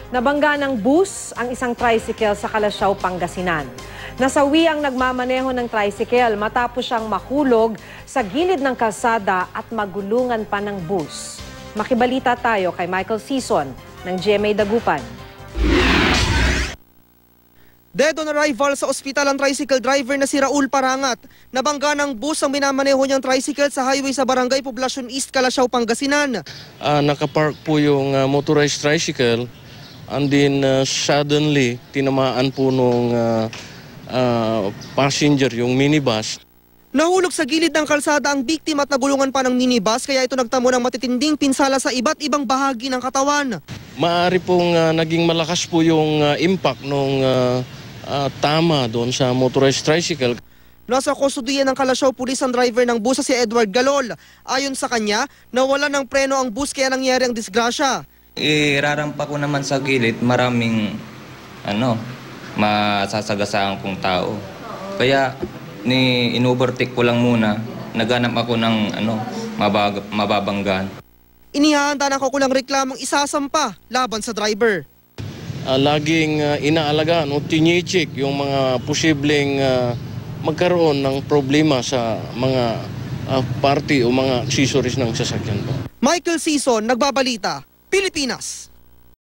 Nabangga ng bus ang isang tricycle sa Calasiao, Pangasinan. Nasawi ang nagmamaneho ng tricycle matapos siyang mahulog sa gilid ng kalsada at magulungan pa ng bus. Makibalita tayo kay Michael Sison ng GMA Dagupan. Dead on arrival sa ospital ang tricycle driver na si Raul Parangat. Nabangga ng bus ang minamaneho niyang tricycle sa highway sa Barangay Poblacion East, Calasiao, Pangasinan. Nakapark po yung motorized tricycle and then suddenly tinamaan po nung passenger, yung minibus. Nahulog sa gilid ng kalsada ang biktima at nagulungan pa ng minibus kaya ito nagtamo ng matitinding pinsala sa iba't ibang bahagi ng katawan. Maaari pong naging malakas po yung impact nung tama doon sa motorized tricycle. Nasa kustudiyan ng Calasiao Police ang driver ng bus si Edward Galol. Ayon sa kanya, nawala ng preno ang bus kaya nangyari ang disgrasya. Irarampa ko naman sa gilid, maraming masasagasaan kong tao. Kaya in-overtake ko lang muna, naghanap ako ng mababanggaan. Inihahanda ng kakulang reklamong isasampa laban sa driver. Laging inaalagaan o tinichik yung mga posibleng magkaroon ng problema sa mga party o mga accessories ng sasakyan po. Michael Sison, Nagbabalita, Pilipinas.